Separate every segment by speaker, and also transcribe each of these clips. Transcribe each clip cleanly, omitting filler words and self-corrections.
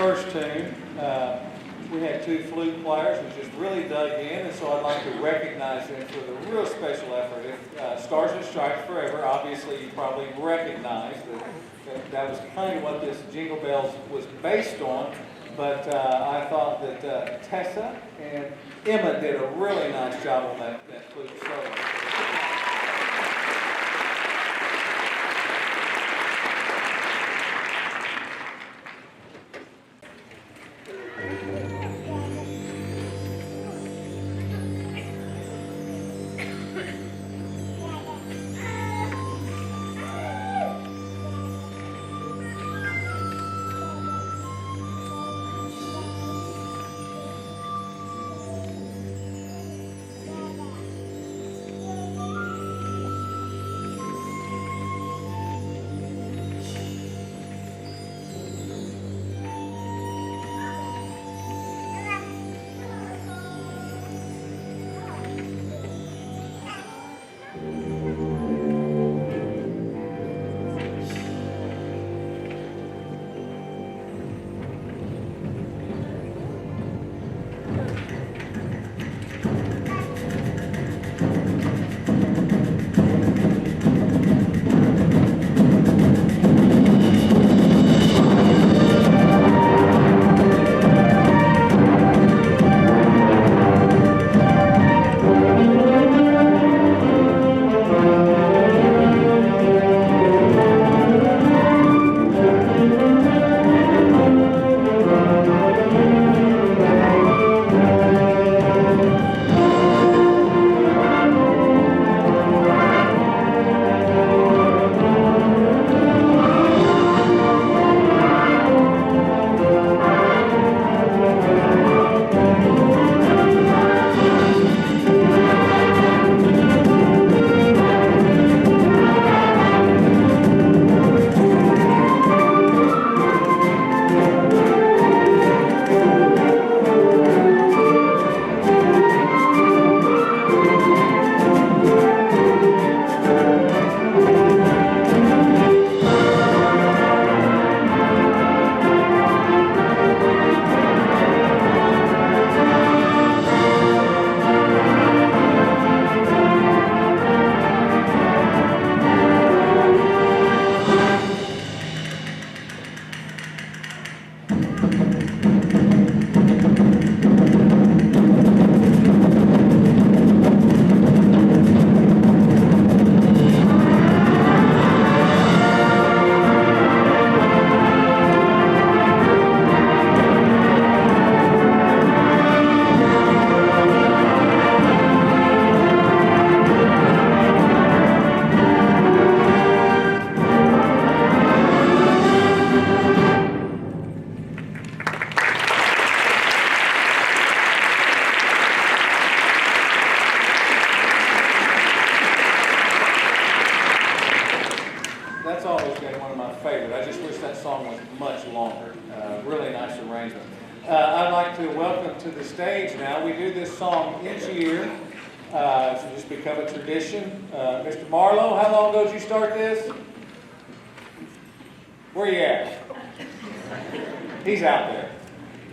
Speaker 1: first tune, we had two flute players who just really dug in, and so I'd like to recognize them for the real special effort. Stars and Stripes Forever, obviously you probably recognize that was kind of what this Jingle Bells was based on, but I thought that Tessa and Emma did a really nice job on that flute solo. That's always been one of my favorites. I just wish that song was much longer. Really nice arrangement. I'd like to welcome to the stage now. We do this song each year. It's just become a tradition. Mr. Marlowe, how long ago did you start this? Where you at? He's out there.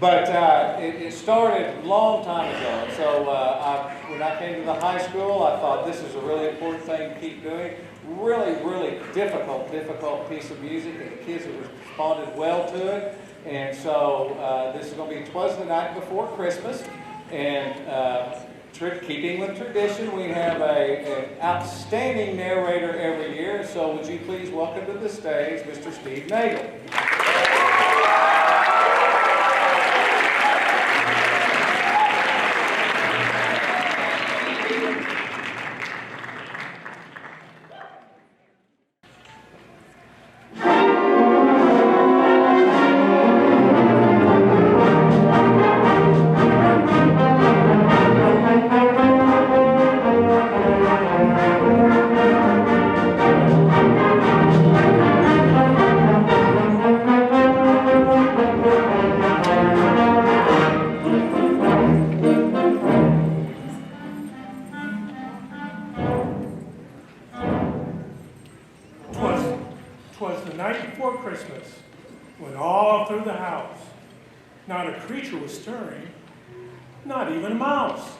Speaker 1: But it started a long time ago. So when I came to the high school, I thought this is a really important thing to keep doing. Really difficult piece of music, and the kids have responded well to it. And so this is going to be Twas the Night Before Christmas. And keeping with tradition, we have an outstanding narrator every year. So would you please welcome to the stage Mr. Steve Nagel.
Speaker 2: Twas the night before Christmas, when all through the house Not a creature was stirring, not even a mouse.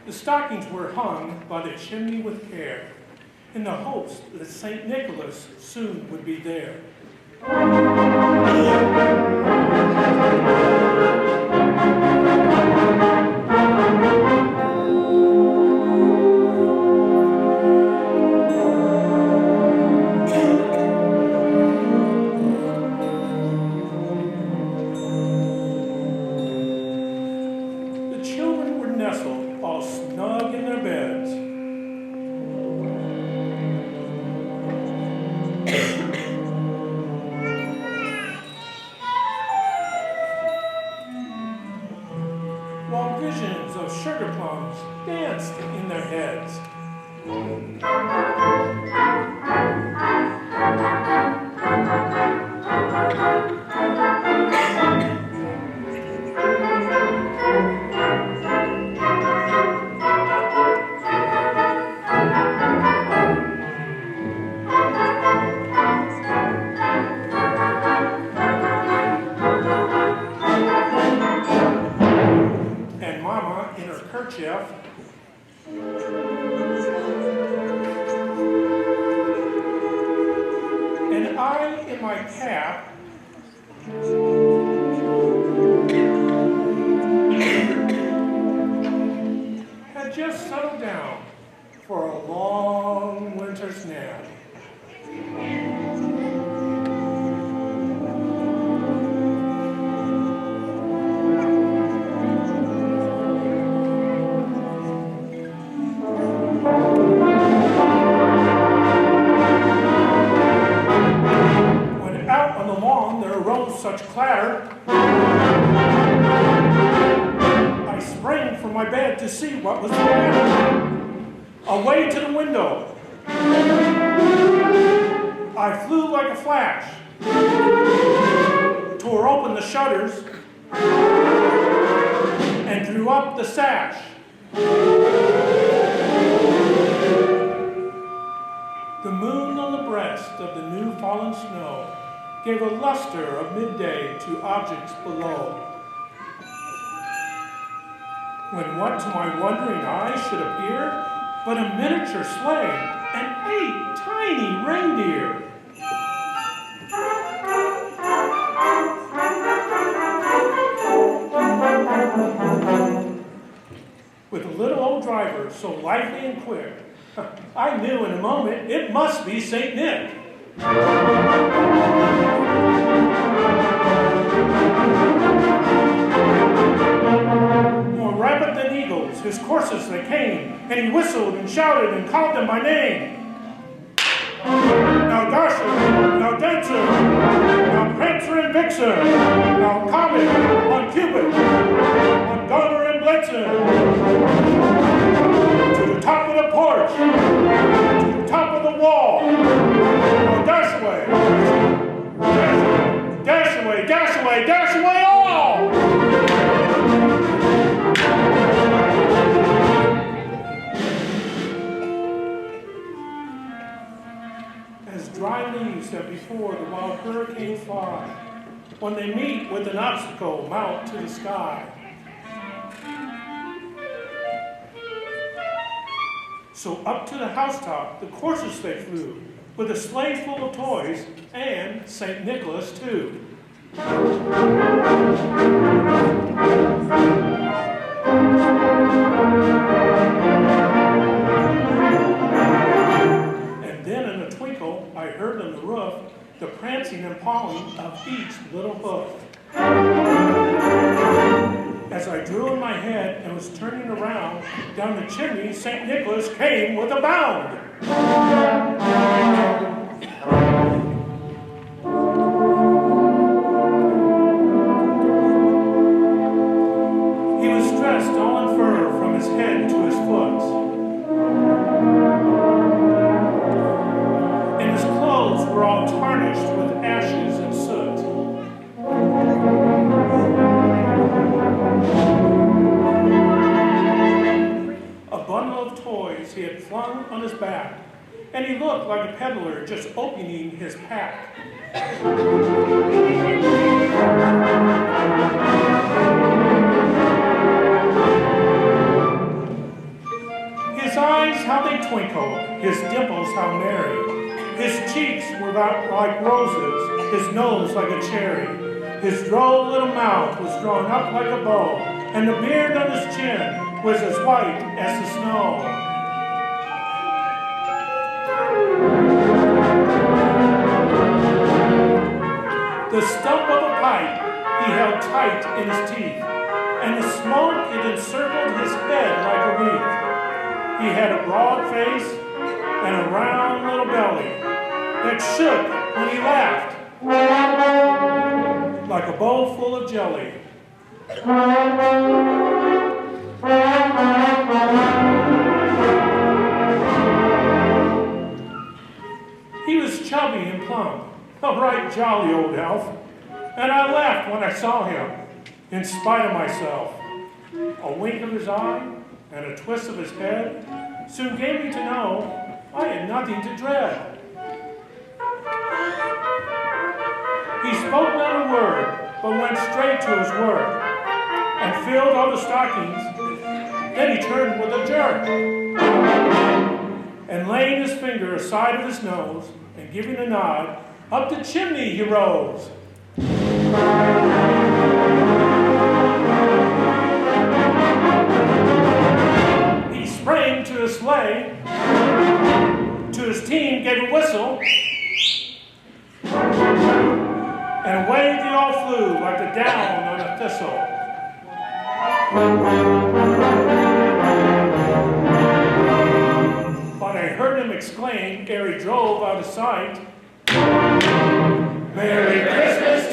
Speaker 2: The stockings were hung by the chimney with care, in the hopes that St. Nicholas soon would be there. The children were nestled all snug in their beds. While visions of sugar plums danced in their heads. And Mama, in her kerchief, and I, in my cap, had just settled down for a long winter's nap. When out on the lawn there arose such clatter, I sprang from my bed to see what was the matter. Away to the window, I flew like a flash, tore open the shutters, and threw up the sash. The moon on the breast of the new fallen snow gave a luster of midday to objects below. When what to my wondering eye should appear but a miniature sleigh and 8 tiny reindeer. With a little old driver so lively and quick, I knew in a moment it must be St. Nick. More rapid than eagles, his coursers they came, and he whistled and shouted and called them by name. Now Dasher, now Dancer, now Prancer and Vixen, now Comet, on Cupid, on Donner and Blitzen. To the top of the porch, to the top of the wall. Now dash away, dash away, dash away, dash away all! As dry leaves that before the wild hurricane fly, when they meet with an obstacle, mount to the sky. So up to the housetop, the coursers they flew, with a sleigh full of toys, and St. Nicholas too. And then in a twinkle, I heard on the roof the prancing and pawing of each little hoof. As I drew in my head and was turning around, down the chimney, St. Nicholas came with a bound. He was dressed all in fur from his head to his foot, and his clothes were all tarnished with ashes and soot. and he looked like a peddler just opening his pack. His eyes, how they twinkled, his dimples, how merry. His cheeks were like roses, his nose like a cherry. His droll little mouth was drawn up like a bow, and the beard on his chin was as white as the snow. The stump of a pipe he held tight in his teeth, and the smoke it encircled his head like a wreath. He had a broad face and a round little belly that shook when he laughed like a bowl full of jelly. He was chubby and plump, a right jolly old elf, and I laughed when I saw him, in spite of myself. A wink of his eye and a twist of his head soon gave me to know I had nothing to dread. He spoke not a word, but went straight to his work, and filled all the stockings. Then he turned with a jerk, and laying his finger aside of his nose, and giving a nod, up the chimney he rose. He sprang to his sleigh, to his team gave a whistle, and away they all flew like the down on a thistle. But I heard him exclaim ere he drove out of sight, "Merry Christmas